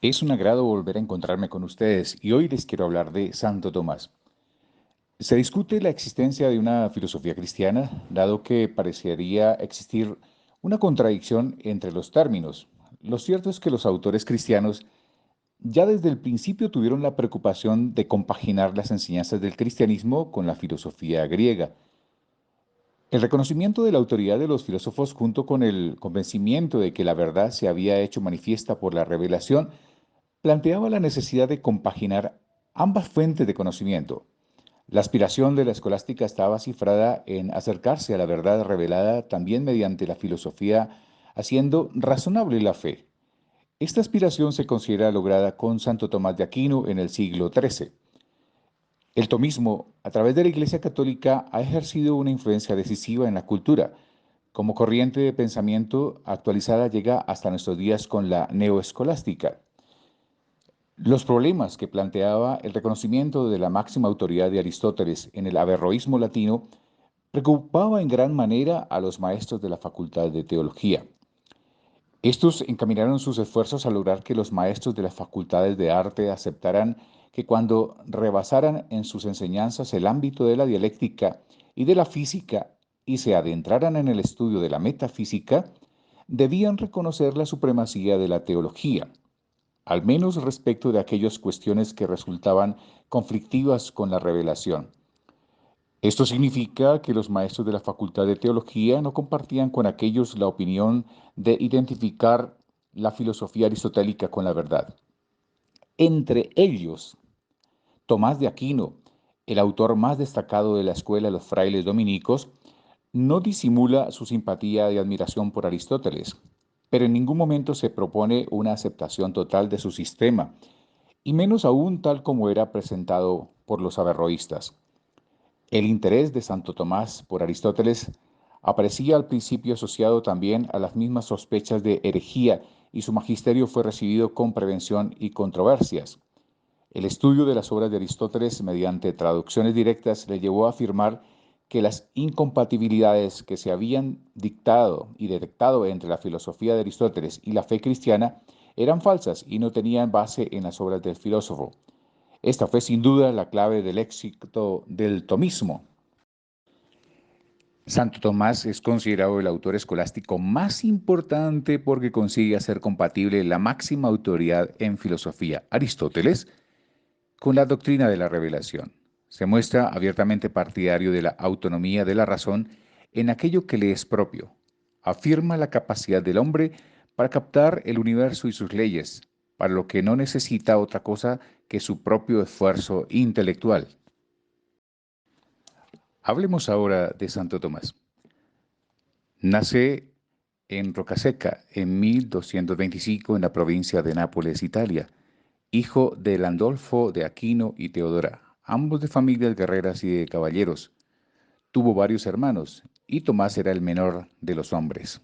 Es un agrado volver a encontrarme con ustedes y hoy les quiero hablar de Santo Tomás. Se discute la existencia de una filosofía cristiana, dado que parecería existir una contradicción entre los términos. Lo cierto es que los autores cristianos ya desde el principio tuvieron la preocupación de compaginar las enseñanzas del cristianismo con la filosofía griega. El reconocimiento de la autoridad de los filósofos junto con el convencimiento de que la verdad se había hecho manifiesta por la revelación planteaba la necesidad de compaginar ambas fuentes de conocimiento. La aspiración de la escolástica estaba cifrada en acercarse a la verdad revelada también mediante la filosofía, haciendo razonable la fe. Esta aspiración se considera lograda con Santo Tomás de Aquino en el siglo XIII. El tomismo, a través de la Iglesia Católica, ha ejercido una influencia decisiva en la cultura. Como corriente de pensamiento actualizada llega hasta nuestros días con la neoescolástica. Los problemas que planteaba el reconocimiento de la máxima autoridad de Aristóteles en el averroísmo latino preocupaba en gran manera a los maestros de la Facultad de Teología. Estos encaminaron sus esfuerzos a lograr que los maestros de las facultades de arte aceptaran que cuando rebasaran en sus enseñanzas el ámbito de la dialéctica y de la física y se adentraran en el estudio de la metafísica, debían reconocer la supremacía de la teología, al menos respecto de aquellas cuestiones que resultaban conflictivas con la revelación. Esto significa que los maestros de la Facultad de Teología no compartían con aquellos la opinión de identificar la filosofía aristotélica con la verdad. Entre ellos, Tomás de Aquino, el autor más destacado de la escuela de los frailes dominicos, no disimula su simpatía y admiración por Aristóteles, pero en ningún momento se propone una aceptación total de su sistema, y menos aún tal como era presentado por los averroístas. El interés de Santo Tomás por Aristóteles aparecía al principio asociado también a las mismas sospechas de herejía y su magisterio fue recibido con prevención y controversias. El estudio de las obras de Aristóteles mediante traducciones directas le llevó a afirmar que las incompatibilidades que se habían dictado y detectado entre la filosofía de Aristóteles y la fe cristiana eran falsas y no tenían base en las obras del filósofo. Esta fue sin duda la clave del éxito del tomismo. Santo Tomás es considerado el autor escolástico más importante porque consigue hacer compatible la máxima autoridad en filosofía, Aristóteles, con la doctrina de la revelación. Se muestra abiertamente partidario de la autonomía de la razón en aquello que le es propio. Afirma la capacidad del hombre para captar el universo y sus leyes, para lo que no necesita otra cosa que su propio esfuerzo intelectual. Hablemos ahora de Santo Tomás. Nace en Rocaseca en 1225 en la provincia de Nápoles, Italia, hijo de Landolfo de Aquino y Teodora, ambos de familias guerreras y de caballeros. Tuvo varios hermanos y Tomás era el menor de los hombres.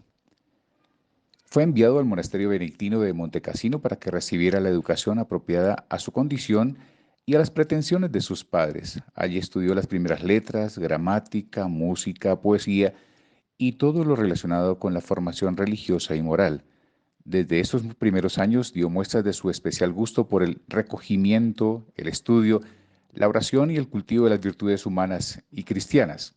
Fue enviado al monasterio benedictino de Montecassino para que recibiera la educación apropiada a su condición y a las pretensiones de sus padres. Allí estudió las primeras letras, gramática, música, poesía y todo lo relacionado con la formación religiosa y moral. Desde esos primeros años dio muestras de su especial gusto por el recogimiento, el estudio, la oración y el cultivo de las virtudes humanas y cristianas.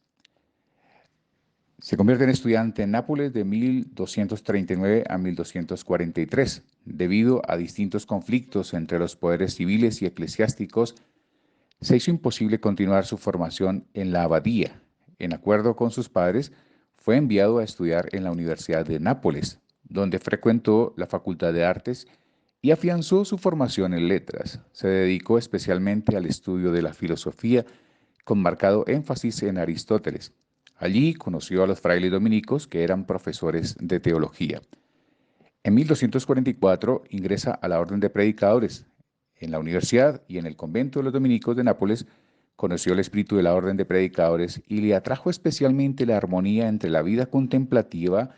Se convierte en estudiante en Nápoles de 1239 a 1243. Debido a distintos conflictos entre los poderes civiles y eclesiásticos, se hizo imposible continuar su formación en la abadía. En acuerdo con sus padres, fue enviado a estudiar en la Universidad de Nápoles, donde frecuentó la Facultad de Artes y afianzó su formación en letras. Se dedicó especialmente al estudio de la filosofía, con marcado énfasis en Aristóteles. Allí conoció a los frailes dominicos, que eran profesores de teología. En 1244 ingresa a la Orden de Predicadores. En la universidad y en el convento de los dominicos de Nápoles conoció el espíritu de la Orden de Predicadores y le atrajo especialmente la armonía entre la vida contemplativa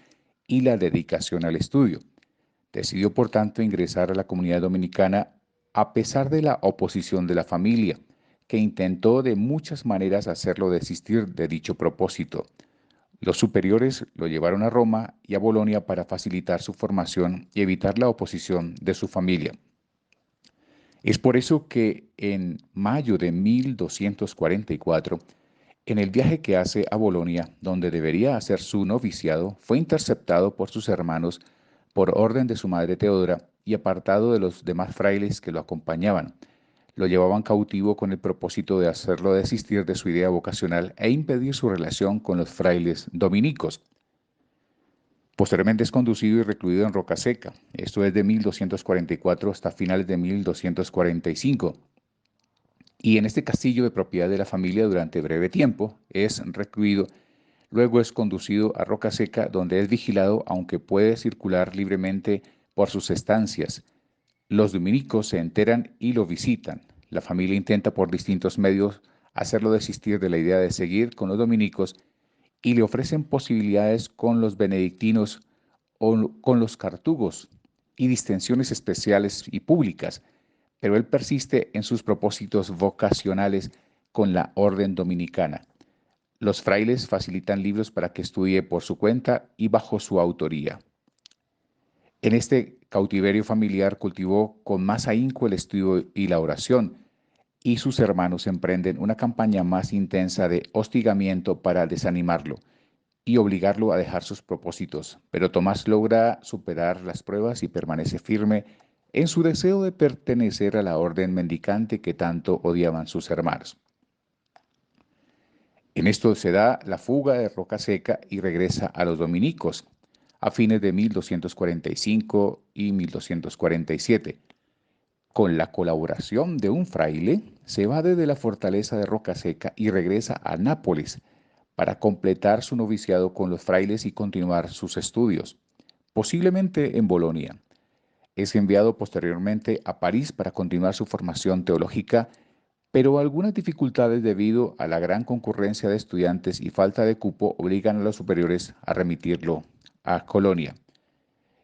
y la dedicación al estudio. Decidió, por tanto, ingresar a la comunidad dominicana a pesar de la oposición de la familia, que intentó de muchas maneras hacerlo desistir de dicho propósito. Los superiores lo llevaron a Roma y a Bolonia para facilitar su formación y evitar la oposición de su familia. Es por eso que en mayo de 1244, en el viaje que hace a Bolonia, donde debería hacer su noviciado, fue interceptado por sus hermanos por orden de su madre Teodora y apartado de los demás frailes que lo acompañaban. Lo llevaban cautivo con el propósito de hacerlo desistir de su idea vocacional e impedir su relación con los frailes dominicos. Posteriormente es conducido y recluido en Roca Seca. Esto es de 1244 hasta finales de 1245. Y en este castillo de propiedad de la familia durante breve tiempo es recluido. Luego es conducido a Roca Seca, donde es vigilado, aunque puede circular libremente por sus estancias. Los dominicos se enteran y lo visitan. La familia intenta por distintos medios hacerlo desistir de la idea de seguir con los dominicos y le ofrecen posibilidades con los benedictinos o con los cartugos y distensiones especiales y públicas, pero él persiste en sus propósitos vocacionales con la orden dominicana. Los frailes facilitan libros para que estudie por su cuenta y bajo su autoría. En este cautiverio familiar cultivó con más ahínco el estudio y la oración, y sus hermanos emprenden una campaña más intensa de hostigamiento para desanimarlo y obligarlo a dejar sus propósitos. Pero Tomás logra superar las pruebas y permanece firme en su deseo de pertenecer a la orden mendicante que tanto odiaban sus hermanos. En esto se da la fuga de Roca Seca y regresa a los dominicos a fines de 1245 y 1247. Con la colaboración de un fraile, se va desde la fortaleza de Roca Seca y regresa a Nápoles para completar su noviciado con los frailes y continuar sus estudios, posiblemente en Bolonia. Es enviado posteriormente a París para continuar su formación teológica, pero algunas dificultades debido a la gran concurrencia de estudiantes y falta de cupo obligan a los superiores a remitirlo a Colonia.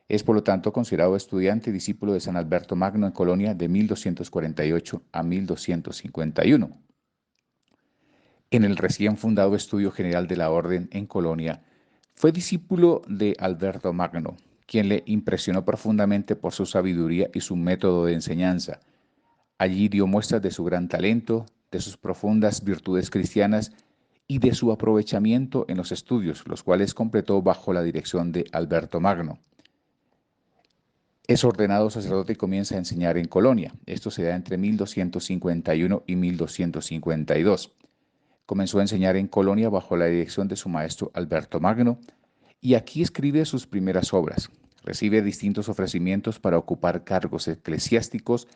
Es por lo tanto considerado estudiante y discípulo de San Alberto Magno en Colonia de 1248 a 1251. En el recién fundado Estudio General de la Orden en Colonia, fue discípulo de Alberto Magno, quien le impresionó profundamente por su sabiduría y su método de enseñanza. Allí dio muestras de su gran talento, de sus profundas virtudes cristianas y de su aprovechamiento en los estudios, los cuales completó bajo la dirección de Alberto Magno. Es ordenado sacerdote y comienza a enseñar en Colonia. Esto se da entre 1251 y 1252. Comenzó a enseñar en Colonia bajo la dirección de su maestro Alberto Magno y aquí escribe sus primeras obras. Recibe distintos ofrecimientos para ocupar cargos eclesiásticos,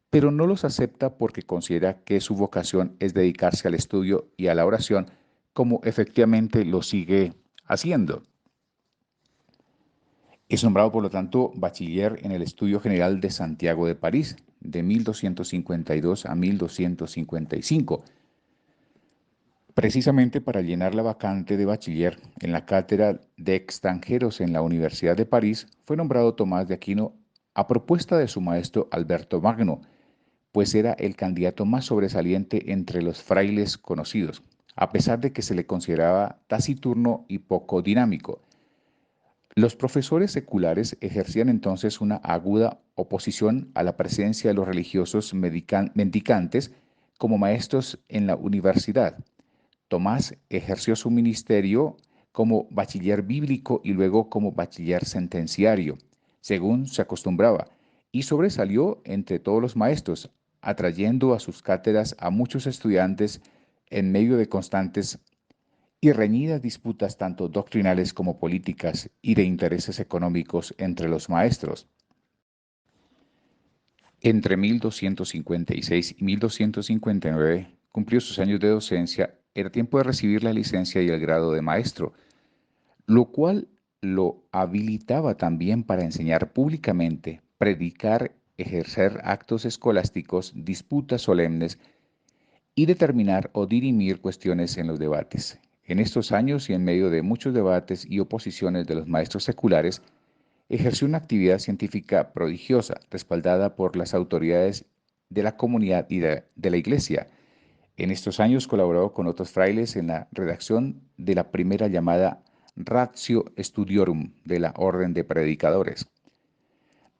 pero no los acepta porque considera que su vocación es dedicarse al estudio y a la oración, como efectivamente lo sigue haciendo. Es nombrado, por lo tanto, bachiller en el Estudio General de Santiago de París, de 1252 a 1255, precisamente para llenar la vacante de bachiller en la cátedra de extranjeros en la Universidad de París. Fue nombrado Tomás de Aquino a propuesta de su maestro Alberto Magno, pues era el candidato más sobresaliente entre los frailes conocidos, a pesar de que se le consideraba taciturno y poco dinámico. Los profesores seculares ejercían entonces una aguda oposición a la presencia de los religiosos mendicantes como maestros en la universidad. Tomás ejerció su ministerio como bachiller bíblico y luego como bachiller sentenciario, según se acostumbraba, y sobresalió entre todos los maestros, atrayendo a sus cátedras a muchos estudiantes en medio de constantes y reñidas disputas tanto doctrinales como políticas y de intereses económicos entre los maestros. Entre 1256 y 1259 cumplió sus años de docencia. Era tiempo de recibir la licencia y el grado de maestro, lo cual lo habilitaba también para enseñar públicamente, predicar, ejercer actos escolásticos, disputas solemnes y determinar o dirimir cuestiones en los debates. En estos años y en medio de muchos debates y oposiciones de los maestros seculares, ejerció una actividad científica prodigiosa, respaldada por las autoridades de la comunidad y de la Iglesia. En estos años colaboró con otros frailes en la redacción de la primera llamada Ratio Studiorum de la Orden de Predicadores.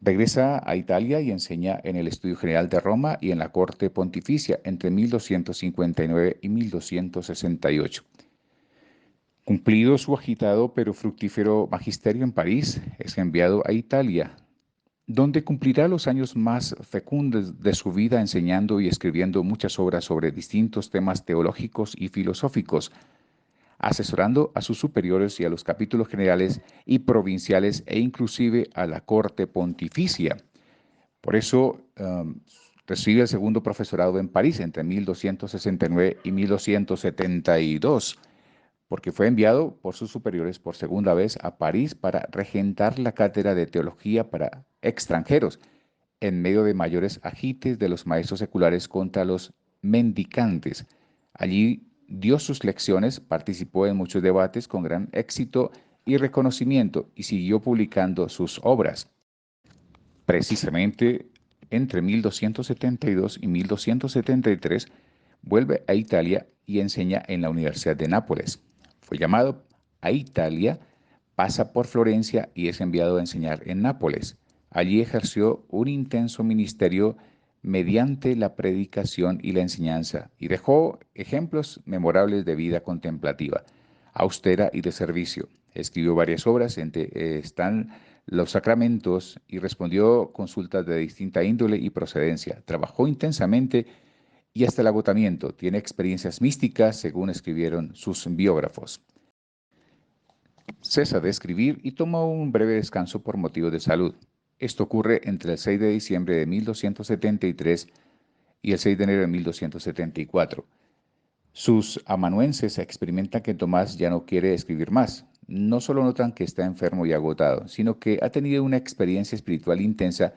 Regresa a Italia y enseña en el Estudio General de Roma y en la Corte Pontificia entre 1259 y 1268. Cumplido su agitado pero fructífero magisterio en París, es enviado a Italia, donde cumplirá los años más fecundos de su vida enseñando y escribiendo muchas obras sobre distintos temas teológicos y filosóficos, asesorando a sus superiores y a los capítulos generales y provinciales e inclusive a la corte pontificia. Por eso recibe el segundo profesorado en París entre 1269 y 1272, porque fue enviado por sus superiores por segunda vez a París para regentar la cátedra de teología para extranjeros, en medio de mayores agites de los maestros seculares contra los mendicantes. Allí dio sus lecciones, participó en muchos debates con gran éxito y reconocimiento y siguió publicando sus obras. Precisamente entre 1272 y 1273 vuelve a Italia y enseña en la Universidad de Nápoles. Fue llamado a Italia, pasa por Florencia y es enviado a enseñar en Nápoles. Allí ejerció un intenso ministerio mediante la predicación y la enseñanza y dejó ejemplos memorables de vida contemplativa, austera y de servicio. Escribió varias obras, entre están los sacramentos y respondió consultas de distinta índole y procedencia. Trabajó intensamente y hasta el agotamiento. Tiene experiencias místicas, según escribieron sus biógrafos. Cesa de escribir y toma un breve descanso por motivos de salud. Esto ocurre entre el 6 de diciembre de 1273 y el 6 de enero de 1274. Sus amanuenses experimentan que Tomás ya no quiere escribir más. No solo notan que está enfermo y agotado, sino que ha tenido una experiencia espiritual intensa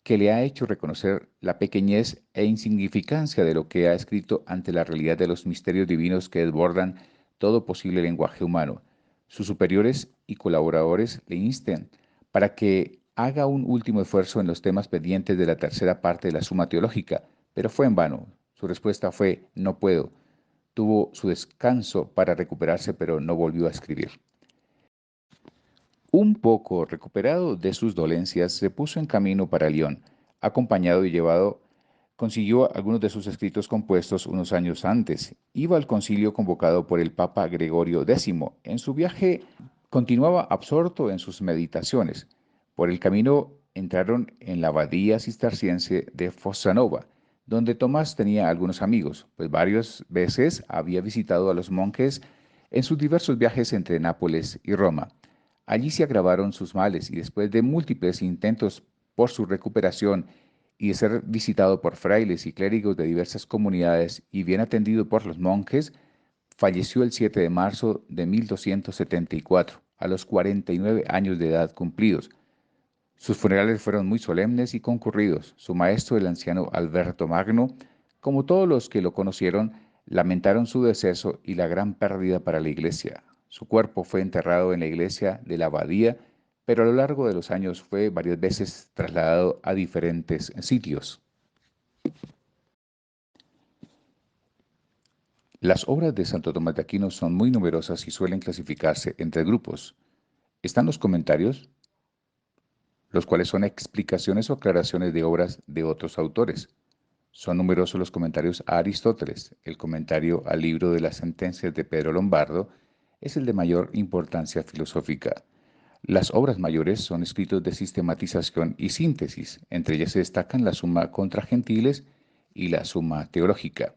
que le ha hecho reconocer la pequeñez e insignificancia de lo que ha escrito ante la realidad de los misterios divinos que desbordan todo posible lenguaje humano. Sus superiores y colaboradores le insten para que haga un último esfuerzo en los temas pendientes de la tercera parte de la Suma Teológica, pero fue en vano. Su respuesta fue: no puedo. Tuvo su descanso para recuperarse, pero no volvió a escribir. Un poco recuperado de sus dolencias, se puso en camino para Lyon. Acompañado y llevado, consiguió algunos de sus escritos compuestos unos años antes. Iba al concilio convocado por el Papa Gregorio X. En su viaje continuaba absorto en sus meditaciones. Por el camino entraron en la abadía cisterciense de Fossanova, donde Tomás tenía algunos amigos, pues varias veces había visitado a los monjes en sus diversos viajes entre Nápoles y Roma. Allí se agravaron sus males y después de múltiples intentos por su recuperación y de ser visitado por frailes y clérigos de diversas comunidades y bien atendido por los monjes, falleció el 7 de marzo de 1274, a los 49 años de edad cumplidos. Sus funerales fueron muy solemnes y concurridos. Su maestro, el anciano Alberto Magno, como todos los que lo conocieron, lamentaron su deceso y la gran pérdida para la iglesia. Su cuerpo fue enterrado en la iglesia de la abadía, pero a lo largo de los años fue varias veces trasladado a diferentes sitios. Las obras de Santo Tomás de Aquino son muy numerosas y suelen clasificarse en tres grupos. Están los comentarios, los cuales son explicaciones o aclaraciones de obras de otros autores. Son numerosos los comentarios a Aristóteles. El comentario al libro de las sentencias de Pedro Lombardo es el de mayor importancia filosófica. Las obras mayores son escritos de sistematización y síntesis. Entre ellas se destacan la Suma contra Gentiles y la Suma Teológica.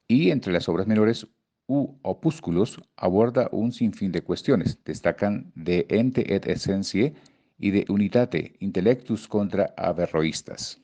Y entre las obras menores u opúsculos aborda un sinfín de cuestiones. Destacan De Ente et Essentiae y de Unitate Intellectus contra Averroístas.